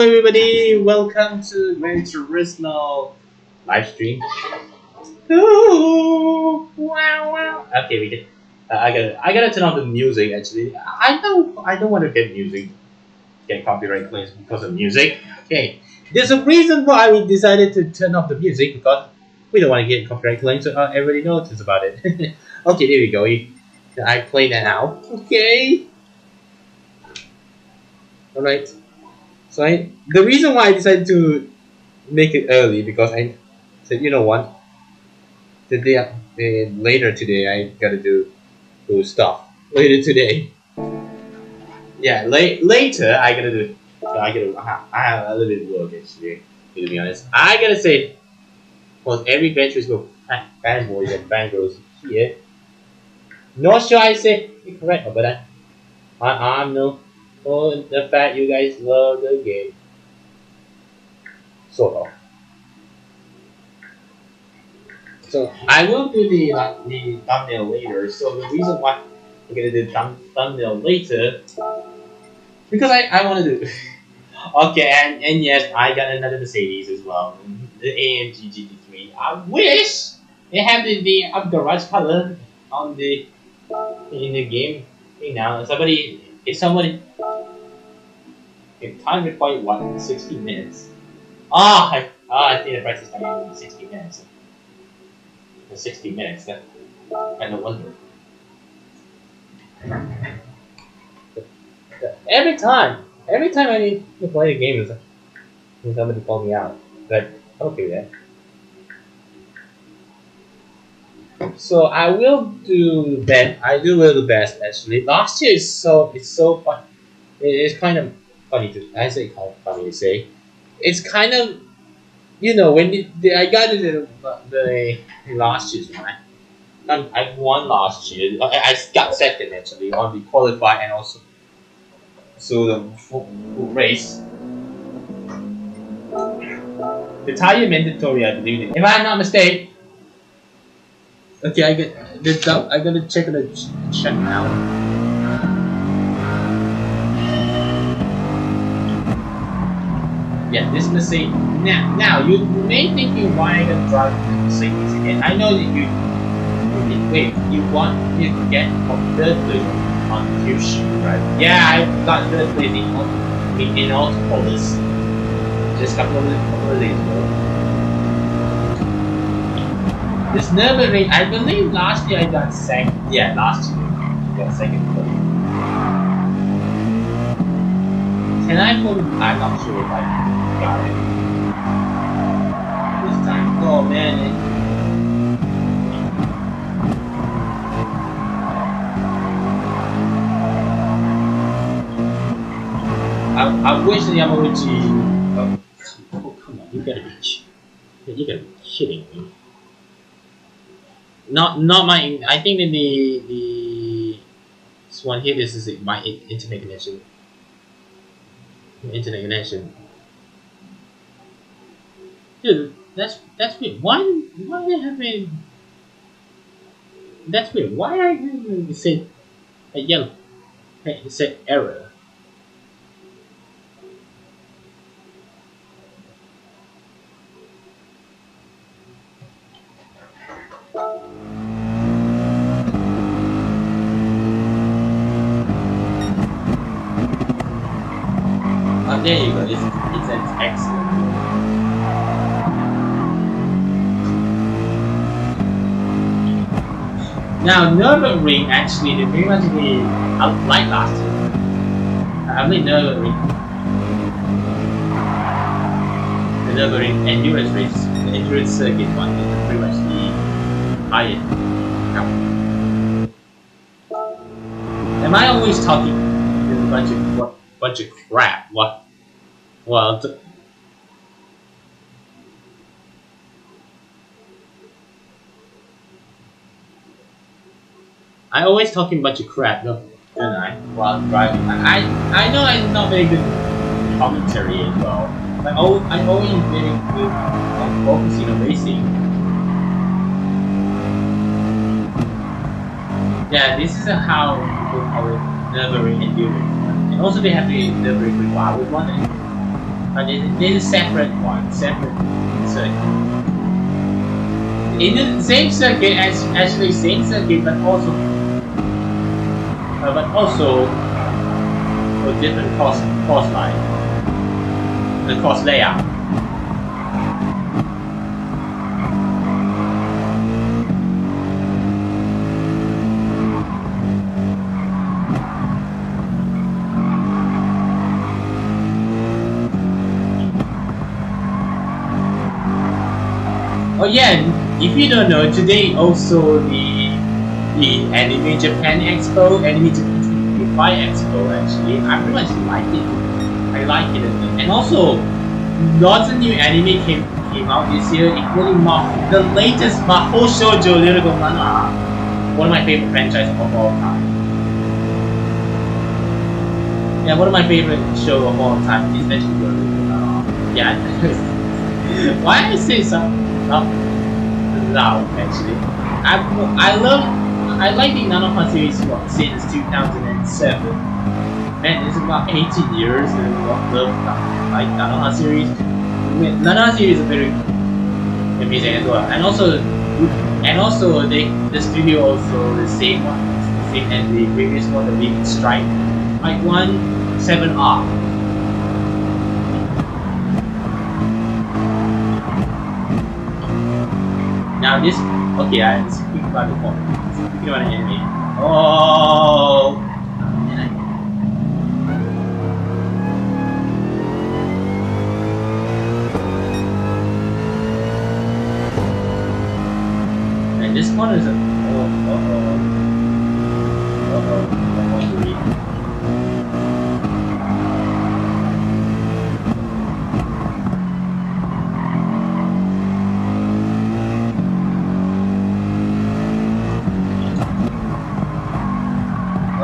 Hello everybody, welcome to Gran Turismo live stream. Ooh, wow, wow. Okay, we can. I gotta turn on the music. Actually, I don't want to get copyright claims because of music. Okay, there's a reason why we decided to turn off the music because we don't want to get copyright claims. So everybody knows about it. Okay, there we go. I play that now. Okay. All right. So the reason why I decided to make it early because I said, you know what, later today I gotta do stuff. Later today, yeah, later I have a little bit of work actually. To be honest, I gotta say, was every Gran Turismo fanboys and fangirls here. Not sure I say it correct, but I'm no for the fact you guys love the game, sort of. So I will do the thumbnail later. So the reason why I'm gonna do thumbnail later because I want to do. Okay, and yes, I got another Mercedes as well, the AMG GT3. I wish they have the garage color on the in the game thing now. If time required 60 minutes. I think the price is like 60 minutes. 60 minutes. Then I no wonder. Every time I need to play the game, somebody call me out. But okay then. So I will do that. I will the best actually. Last year it's so fun. It's kind of funny to I say kind of funny to say. It's kind of when I got the last year's one. I won last year. I got second actually on the qualify and also the full race. The tire mandatory, I believe. If I'm not mistaken. Okay, I gotta check now. Yeah, this Mercedes. Now you may thinking why I gotta drive the Mercedes again. I know that you want to get third place on Kyushu, right? Yeah, I got third place in Autopolis just a couple of days ago. This Nurburgring, I believe last year I got second. Yeah, last year I got second place. Can I put? I'm not sure if I got it this time. Oh man. I wish the Yamauchi. Oh come on! You gotta be kidding me. Not my. I think that this one here. This is my internet connection. Internet connection. Dude, that's weird. Why they having? That's weird. Why I have said a yellow? It said error. There you go. It's an excellent. Now Nurburgring actually they pretty much like last year. I believe the Nurburgring Endurance race, the Endurance circuit one is pretty much the highest. Am I always talking a bunch of crap? What? Well, I always talking a bunch of crap, don't I? While I'm driving. I know I'm not very good commentary as well. But I'm always very good on focusing on racing. Yeah, this is how people call it Nurburgring Endurance. And also they have the Nurburgring Wild one. But it is a separate one, separate circuit. In the same circuit, actually same circuit, but also a different course line, the course layout. Oh yeah, if you don't know, today also the Anime Japan Expo, Anime Japan 2025 Expo actually. I pretty much like it. I like it, and also lots of new anime came out this year, including the latest Mahou Shoujo Lyrical Manga, one of my favorite franchises of all time. Yeah, one of my favorite show of all time is actually Lyrical Manga. Yeah, why I say something loud actually. I like the Nanoha series since 2007. Man, it's about 18 years and I love like Nanoha series. Nanoha series is very amazing as well. And also the studio also the same one, the same as the previous one, the Big Strike, like 7R. Now this, okay, I'm speaking about the phone. Speaking about an anime. Oh! And this one is a,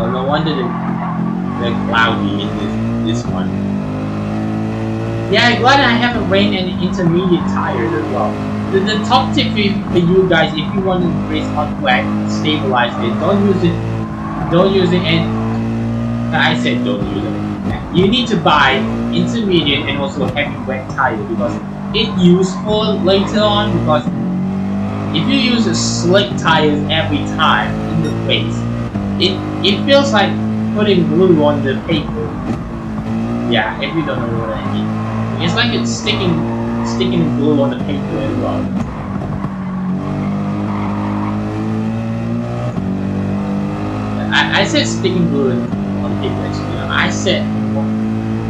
no wonder they're cloudy in this one. Yeah, glad I haven't ran any intermediate tires as well. The top tip for you guys, if you want to race on wet, stabilize it, don't use it, and I said don't use it. You need to buy intermediate and also heavy wet tire because it's useful later on, because if you use slick tires every time in the race, it feels like putting glue on the paper. Yeah, if you don't know what I mean. It's like it's sticking glue on the paper as well. I said sticking glue on the paper actually. I said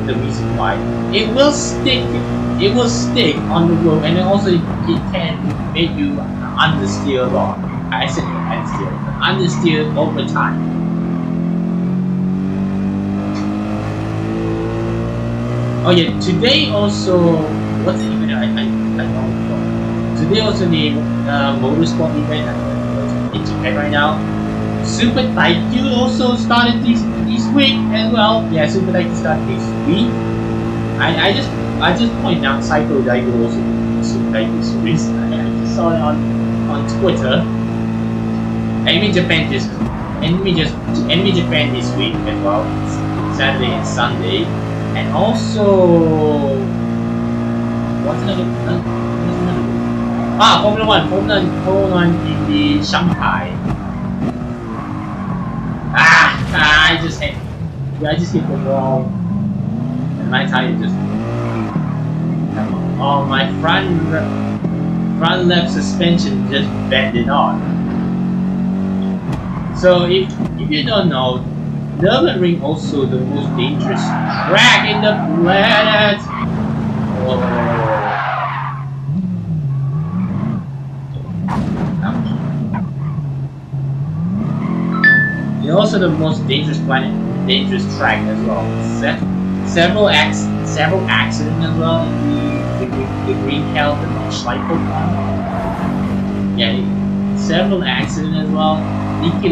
the reason why. It will stick on the road, and also it can make you understeer a lot. I said understeer over time. Oh yeah, today also, what's the event? I don't know. Today also the motorsport event in Japan right now. Super Taikyu also started this week as well. Yeah, Super Taikyu started this week. I just pointed out Psycho Daigo also did Super Taikyu series. I just saw it on Twitter. Anime Japan this week as well, Saturday and Sunday, and also what's another? Formula One in the Shanghai. I just hit the wall, and my tire just. Oh, my front left suspension just bended on. So if you don't know, Nurburgring also the most dangerous track in the planet. Oh. It's also the most dangerous track as well. Several accidents as well in the Green Hell, the Schleifer one. Yeah, several accidents as well. Niki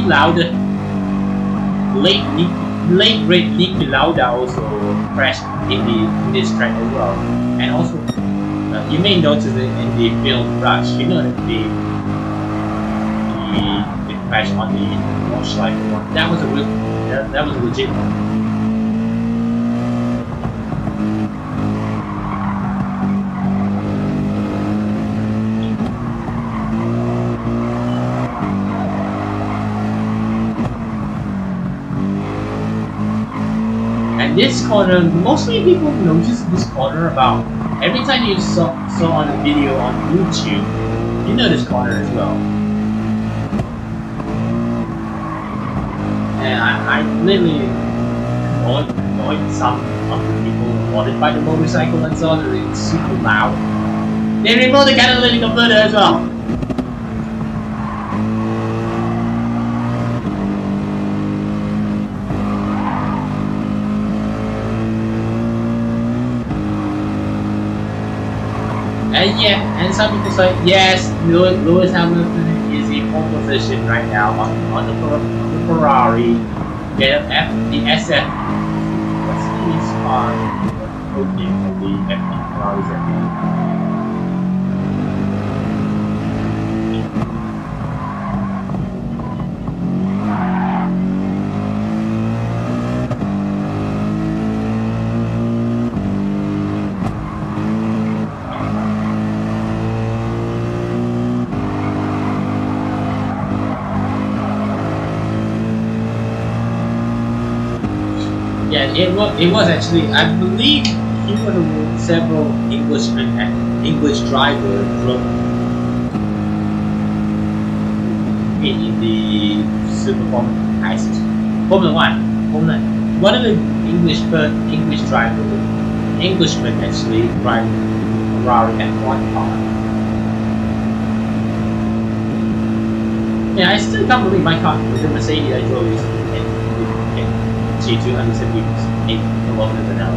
Lauda, late great Niki Lauda also crashed in this track as well. And also, you may notice it in the film Rush. You know that the crash on the Schleifer one. That was a legit one. And this corner, mostly people notice this corner about every time you saw on a video on YouTube, you know this corner as well. And I literally annoyed some of the people wanted by the motorcycle and so on. It's super loud. They removed the catalytic converter as well. And yeah, and some people say yes, Lewis Hamilton is in pole position right now on the Ferrari. The SF. What's his code name for the F1 Ferrari's F1? Yeah, it was actually, I believe he was several Englishmen and English drivers in the Super Formula 1. One of the English drivers, Englishmen actually drive Ferrari F1 car. Yeah, I still can't believe my car with the Mercedes I drove recently. G2 178 kilometers an hour.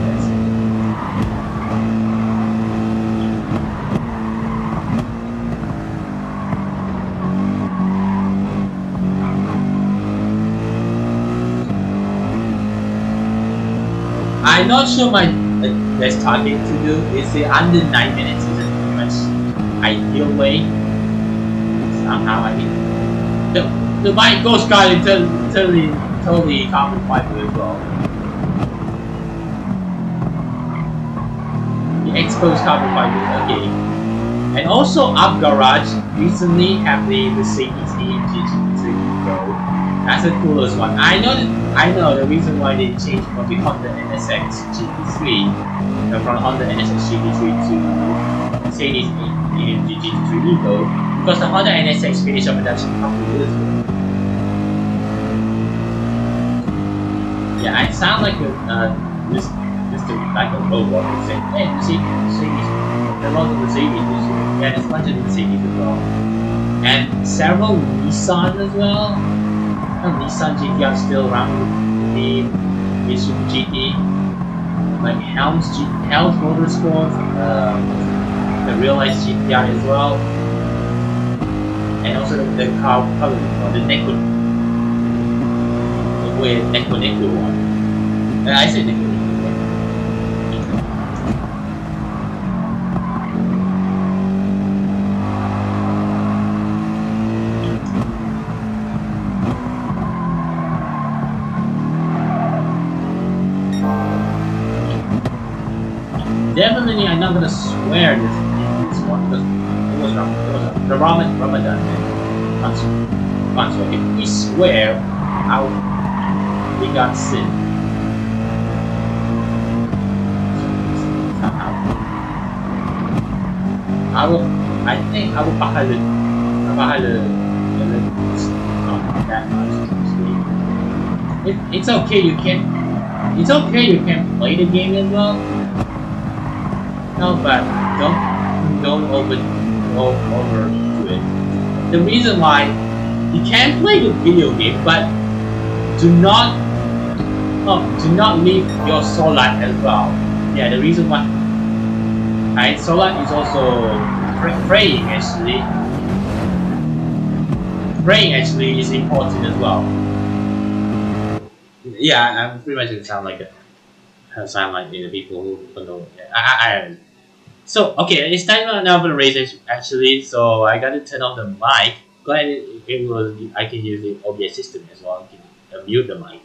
I'm not sure my best target to do is the under 9 minutes is a pretty much ideal way. Somehow I mean the bike goes sky totally carbon fiber as well. The exposed carbon fiber, okay. And also Up Garage recently have the Mercedes-AMG GT3 Go. That's the coolest one. I know the reason why they changed from the Honda NSX GT3 from Honda NSX GT3 to Mercedes-AMG GT3 Evo because the Honda NSX finished up production a couple of years ago. Yeah, I sound like just like a robot saying, hey, Mercedes, there was a Mercedes this year. Yeah, there's a bunch of Mercedes as well. And several Nissan as well. Nissan GTR still around the Mitsubishi GT. Like Helms Motorsport, the realized GTR as well. And also the car, the Neko one. I said Neko. Definitely, I'm not gonna swear this one because it was the Ramadan month. So if we swear, we got sin. Somehow. I think I will bahala not that much. It's okay. You can play the game as well. No, but don't over to it. The reason why you can play the video game, but do not leave your solar as well. Yeah, the reason why solar is also praying actually. Praying actually is important as well. Yeah, I'm pretty much gonna sound like the people who don't know. So okay, it's time now for the race actually. So I got to turn off the mic. Glad it was. I can use the OBS system as well. I can mute the mic.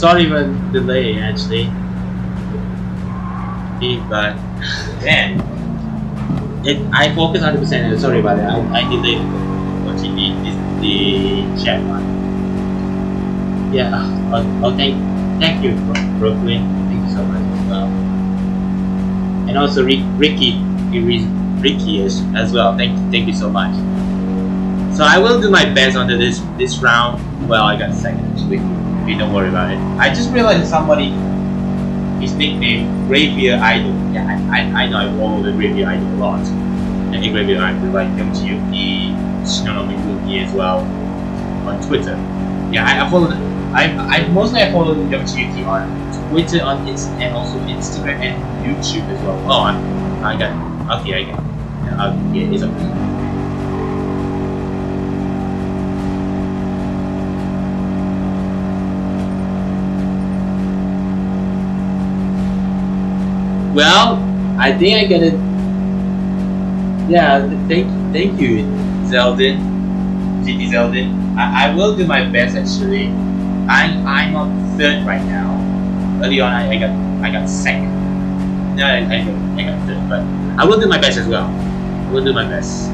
Sorry for the delay actually, but man, I focus 100%. Sorry about that. I delayed watching the chat one. Yeah. Thank you, Brooklyn. Thank you so much as well. And also Ricky as well. Thank you so much. So I will do my best on this round. Well, I got second actually. Don't worry about it. I just realized somebody, his nickname Graveyard Idol. Yeah, I know I follow the Graveyard Idol a lot. And Graveyard Idol like MGUP, Shinonomi Yuki as well on Twitter. Yeah, I follow. I mostly follow MGUP on Twitter, and also Instagram and YouTube as well. Oh, I got it. Okay, I got it. Yeah, it's okay. Well, I think I get it. Yeah, thank you, Zeldin, GT Zeldin. I will do my best actually. I'm on third right now. Early on, I got second. No, I got third, but I will do my best as well. I will do my best.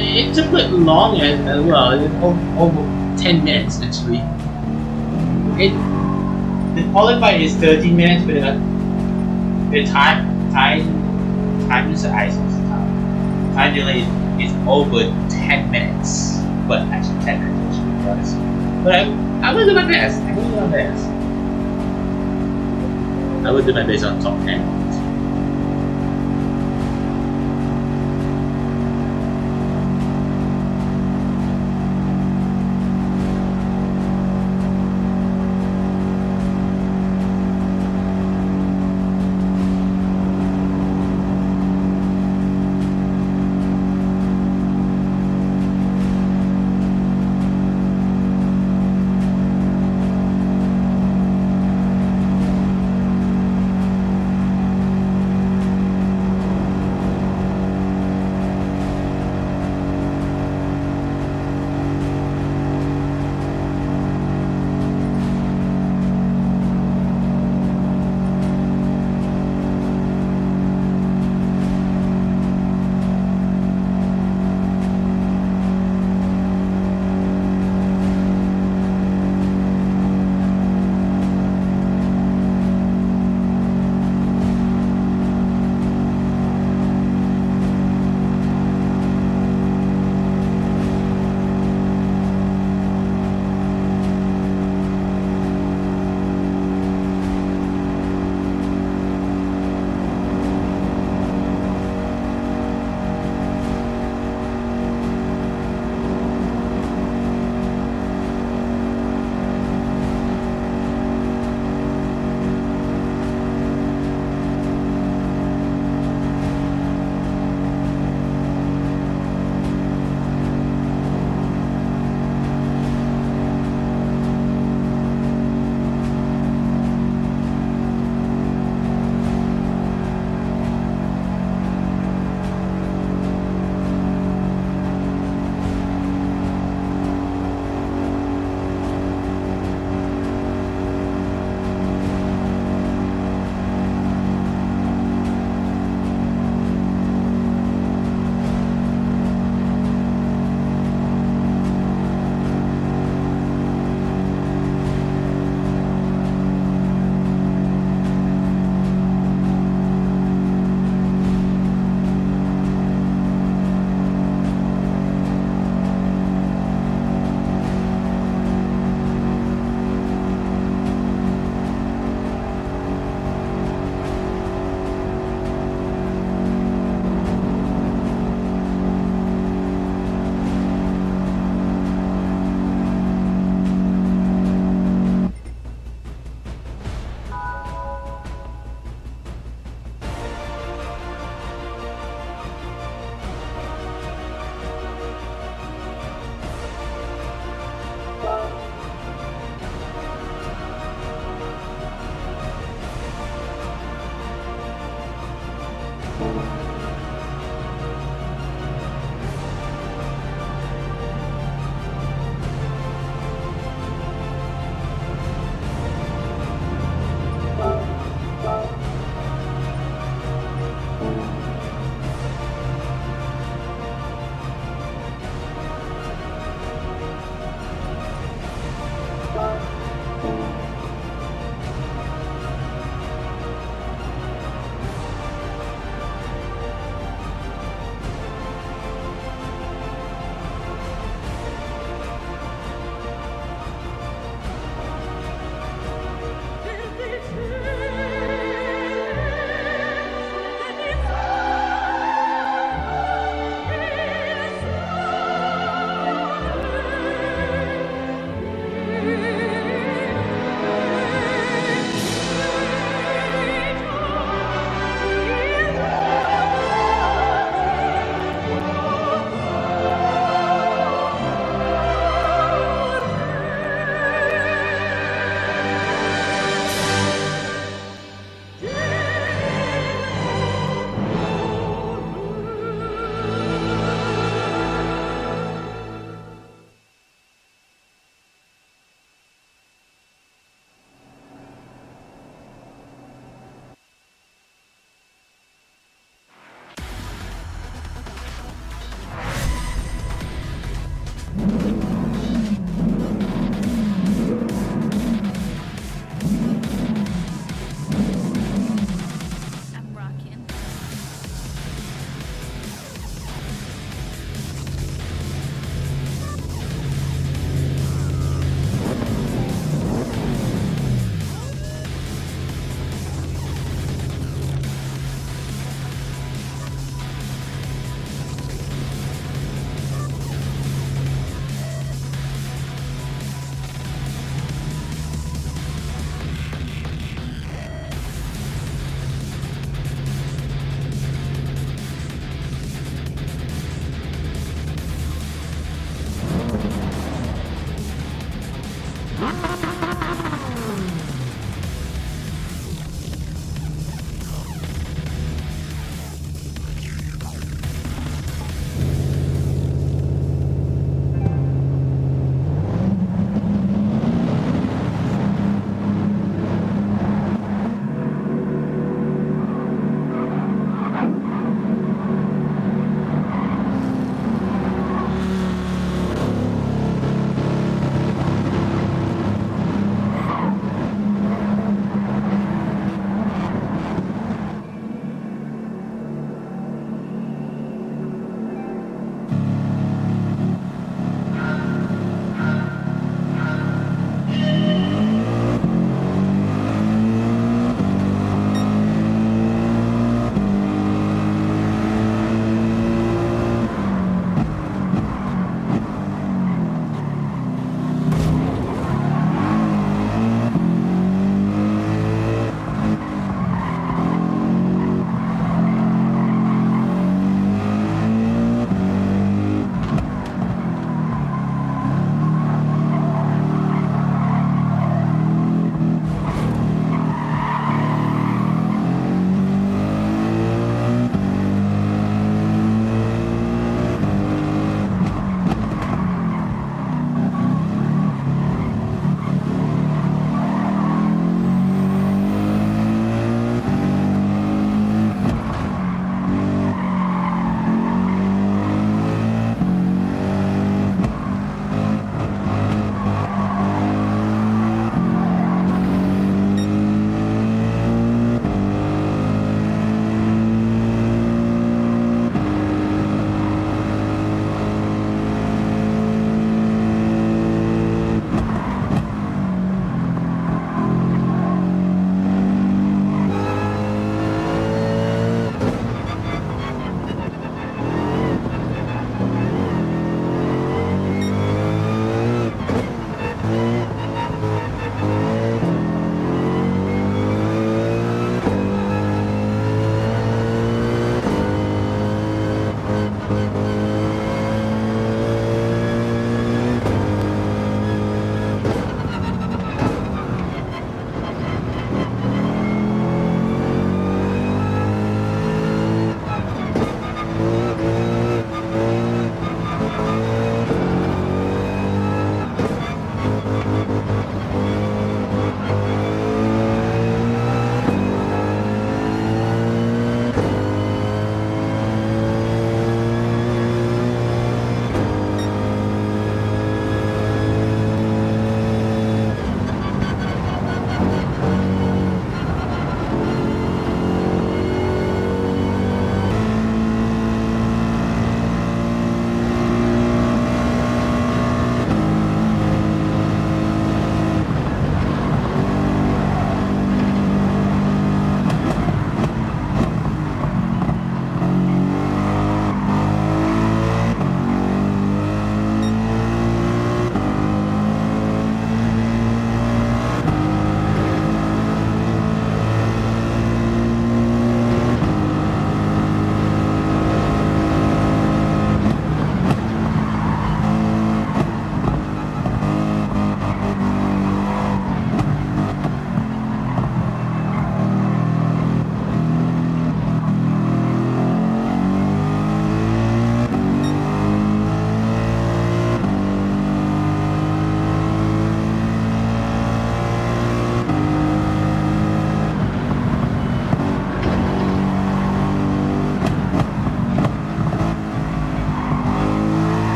It took a bit long as well. Over 10 minutes actually. The qualifier is 30 minutes, but the time is time delay is over 10 minutes. But actually 10 minutes actually. But I will do my best. I will do my best. I will do my best on top 10.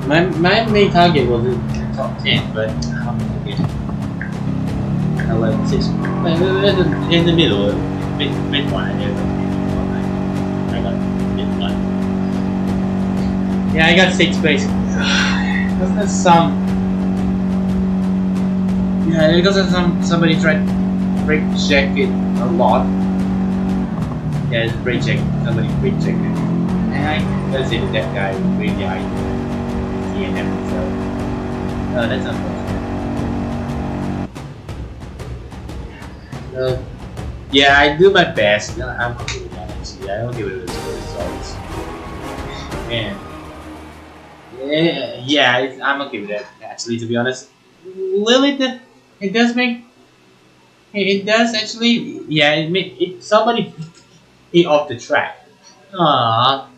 My main target was in the top 10, but okay. I went 6. In the middle, mid one. I didn't I got mid one. Yeah, I got 6th place. Because there's some. Yeah, because there's somebody tried to brake check it a lot. Yeah, it's brake check. Somebody brake checked it. And I gotta say that guy really high TNM, so. That's unfortunate. Yeah, I do my best. No, I'm okay with that actually. I don't give it the results. Man. Yeah, I'm okay with that actually, to be honest. Will it does make. It does actually. Yeah, somebody hit off the track. Ah,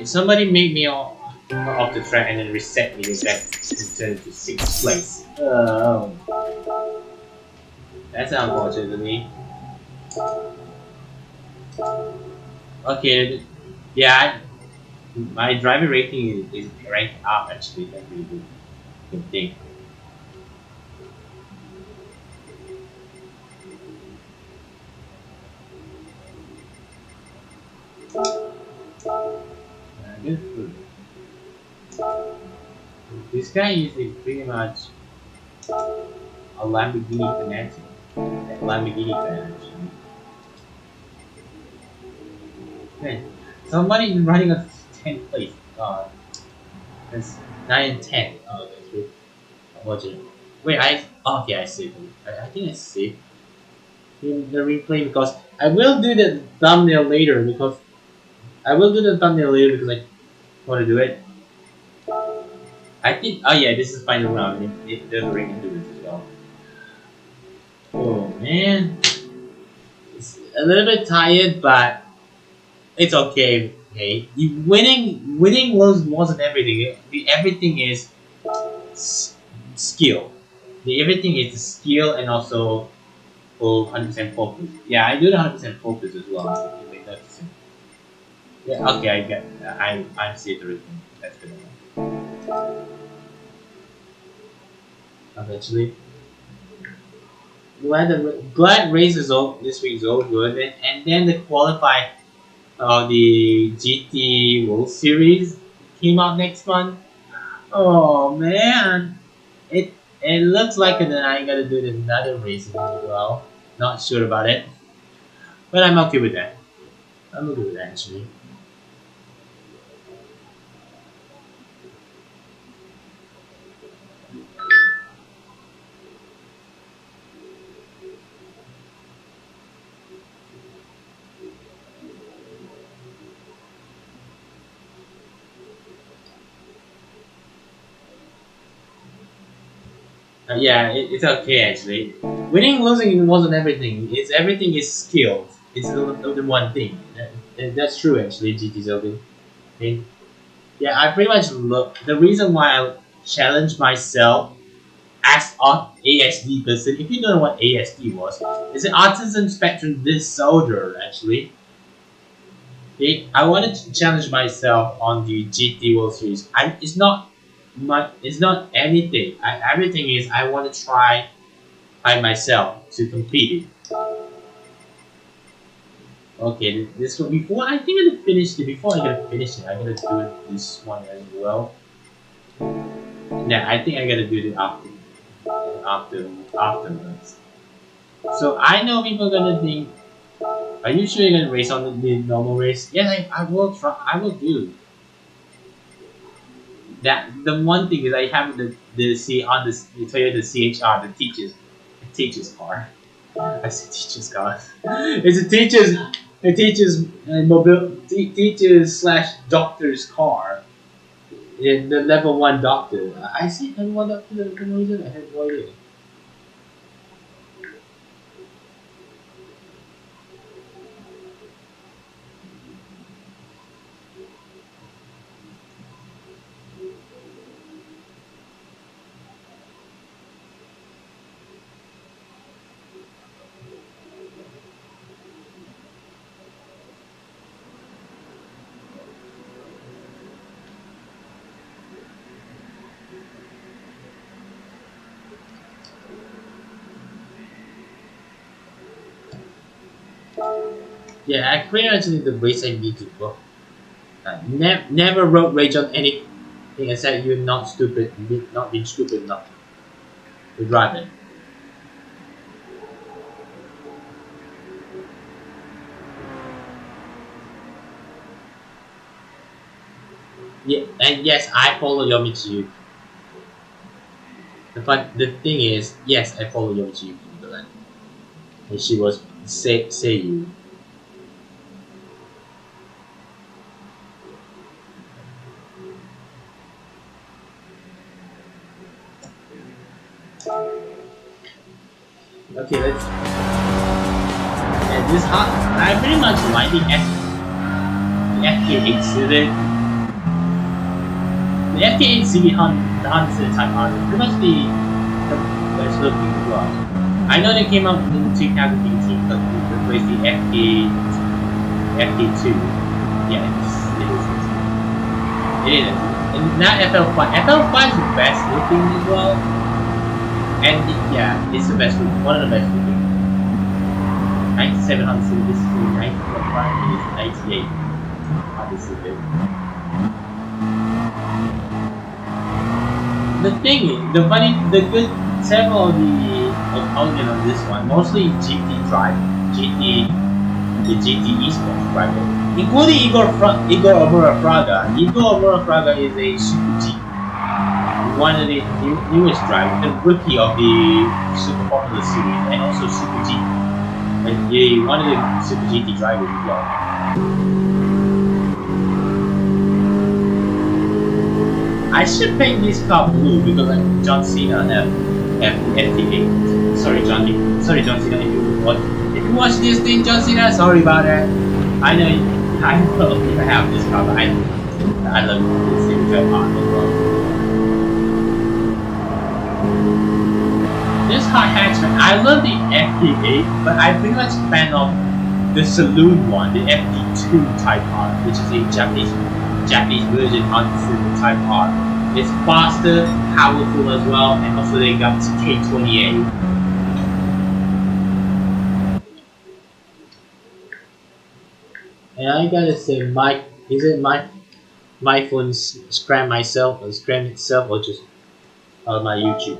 somebody made me off the track and then reset me back to 6th place. Oh, that's unfortunate to me. Okay, yeah, my driver rating is ranked up actually. That's really good thing. Good food. This guy is pretty much a Lamborghini fanatic. A Lamborghini fan actually. Man, somebody running a 10th place. That's 9 and 10. Oh, that's good. Unfortunate. Wait, okay, I saved it. I think I saved in the replay because I will do the thumbnail later because I want to do it. I think. Oh yeah, this is final round. It does ring endurance as well. Oh man, it's a little bit tired, but it's okay. Okay, winning wasn't everything. The everything is skill. The everything is skill and also 100% focus. Yeah, I do the 100% focus as well. You make that decision. Yeah, okay, I get. I see the rhythm. That's good enough. Eventually, glad race is all this week is all good, and then the qualify the GT World Series came out next month. Oh man, it looks like then I gotta do another race as well. Not sure about it, but I'm okay with that. I'm okay with that actually. Yeah, it's okay actually. Winning, losing wasn't everything. It's everything is skill. It's the one thing. That's true actually, GT Zelda. And yeah, I pretty much look. The reason why I challenged myself as an ASD person, if you don't know what ASD was, it's an Artisan Spectrum Disorder actually. Okay, I wanted to challenge myself on the GT World Series. It's not anything. Everything is I want to try by myself to complete it. Okay, this one before I think I gonna finish it. Before I gotta finish it, I gotta do this one as well. Yeah, I think I gotta do it afterwards. So I know people are gonna think, are you sure you're gonna race on the normal race? Yes, I will try. I will do that. The one thing is I have the C on the Toyota CHR, the teacher's car. I said teacher's car. It's a teacher's teacher's slash doctor's car. In the level one doctor. I see level one doctor. For no reason I have no idea. Yeah, I pretty much did the race I need to go. Never road rage on anything except you're not stupid, not being stupid enough to drive it. Yeah, and yes, I follow your Mitsubishi. But the thing is, yes, I follow your Mitsubishi, and she was say you. Okay, let's. And this hot. I pretty much like the FK8 Civic. The FK8 Civic the Honda Civic Type R is pretty much the best looking as well. I know they came out in 2018, but they replaced the FK2. Yeah, it is. It is. And not FL5. FL5 is the best looking as well. And yeah, it's the best looking. One of the best looking. 97 Honda Civic. This is the 95. It is 98 Honda Civic. The thing is, the good, several of the opponent on this one, mostly GT drive, the GT esports driver, including Igor Omura Fraga. Igor Omura Fraga is a Super G, one of the newest drivers, the rookie of the Super Formula Series, and also Super G, and one of the Super GT drivers as well. I should paint this car blue because John Cena have FT8. Sorry, John Cena. If you watch this thing, John Cena, sorry about that. I know you have this car, but I love this thing as well. This car hatchback, I love the FT8, but I'm pretty much a fan of the saloon one, the FT2 Type R, which is a Japanese version on the Type R. It's faster, powerful as well, and also they got K28. And I gotta say, my phone scram itself, or just my YouTube.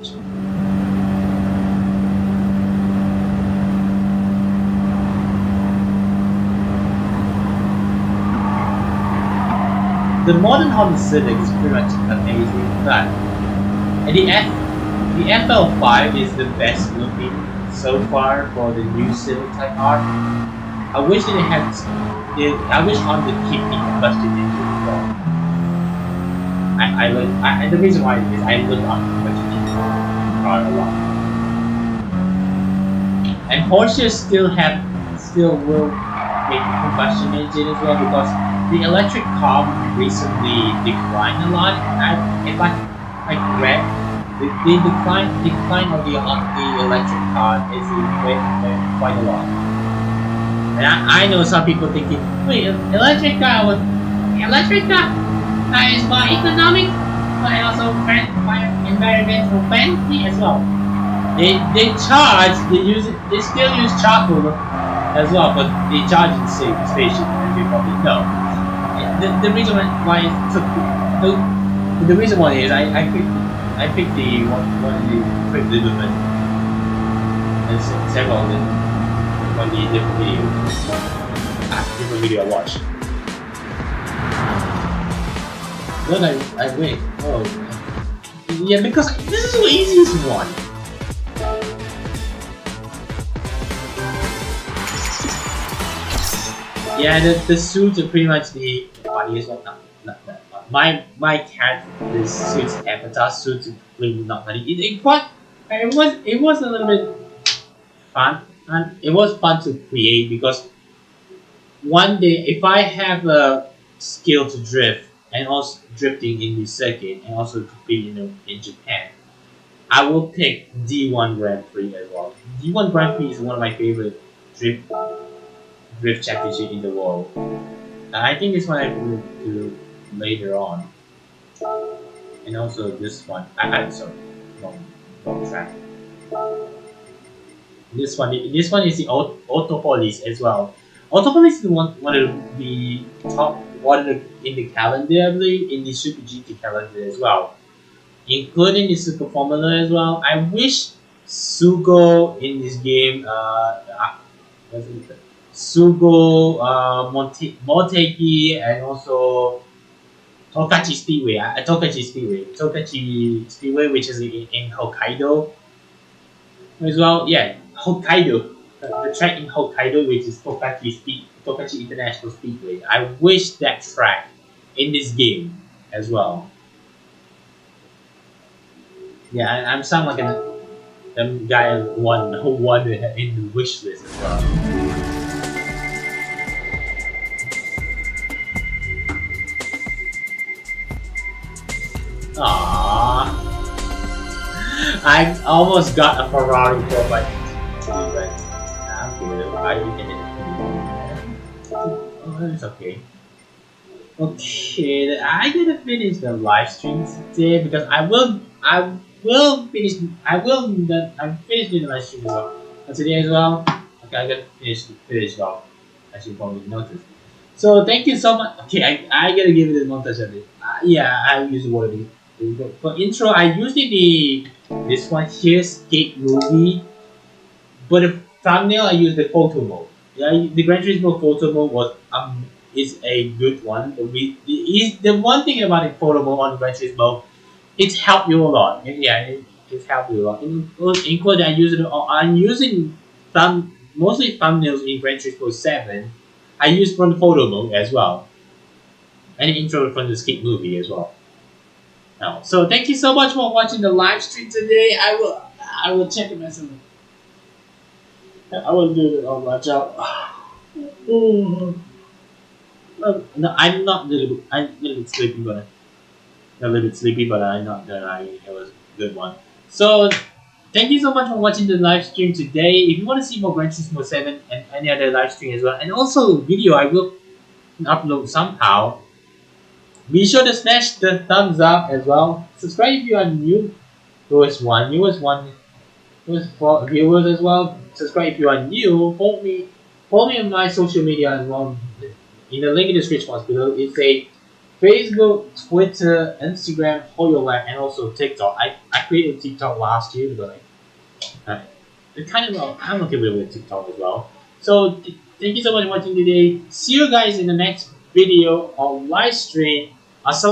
The modern Honda Civic is pretty much amazing, but the FL5 is the best looking so far for the new Civic Type R. I wish Honda keep the combustion engine as well. The reason why is I love the combustion engine car a lot. And Porsche still will make combustion engine as well because the electric car recently declined a lot. If I read, the decline of the electric car is quite a lot. And I know some people thinking, wait, electric car is more economic, but also environmental friendly as well. They still use charcoal as well, but the charging station, as you probably know. The reason why it took the reason why is I picked the one of the quick development and several of them on the different video I watched. Then I wait. Oh yeah, because this is the easiest one. Yeah, the suits are pretty much the funniest one. Not that one. My cat, the suits avatar suits are really not funny. It was a little bit fun, and it was fun to create because one day if I have a skill to drift and also drifting in the circuit and also compete in Japan, I will pick D1 Grand Prix as well. D1 Grand Prix is one of my favorite drift championship in the world. I think this one I will do later on. And also this one. Sorry, wrong track. This one is the Autopolis as well. Autopolis is one of the top one in the calendar, I believe, in the Super GT calendar as well, including the Super Formula as well. I wish Sugo in this game, what's it? Sugo, Motegi, and also Tokachi Speedway, which is in Hokkaido as well. Yeah, Hokkaido, the track in Hokkaido, which is Tokachi International Speedway. I wish that track in this game as well. Yeah, I'm sound like a guy who won in the wish list as well. Aww, I almost got a Ferrari 4x2, but I'm good. I can Oh, it's okay. Okay, I gotta finish the live stream today because I will finish I'm finishing the live stream as well. Today as well. Okay, I gotta finish it off. As you probably noticed. So thank you so much. Okay, I gotta give it a montage of it. Yeah, I use word. For intro, I usually this one here, skate movie, but the thumbnail I use the photo mode. Yeah, the Gran Turismo photo mode is a good one. The one thing about the photo mode on Gran Turismo, it's helped you a lot. Yeah, it's helped you a lot. Including I'm using mostly thumbnails in Gran Turismo 7. I use from the photo mode as well, and the intro from the skate movie as well. Now, so thank you so much for watching the live stream today. I will check it myself. I will do it on my job. No, I'm not I'm a little bit sleepy, but I'm not that it was a good one. So thank you so much for watching the live stream today. If you want to see more Gran Turismo 7 and any other live stream as well, and also video I will upload somehow. Be sure to smash the thumbs up as well. Subscribe if you are new. Newest for viewers as well. Subscribe if you are new. Follow me on my social media as well. In the link in the description box below, it's a Facebook, Twitter, Instagram, HoloLab, and also TikTok. I created TikTok last year because it kind of I'm okay with TikTok as well. So thank you so much for watching today. See you guys in the next video or live stream. Assalamu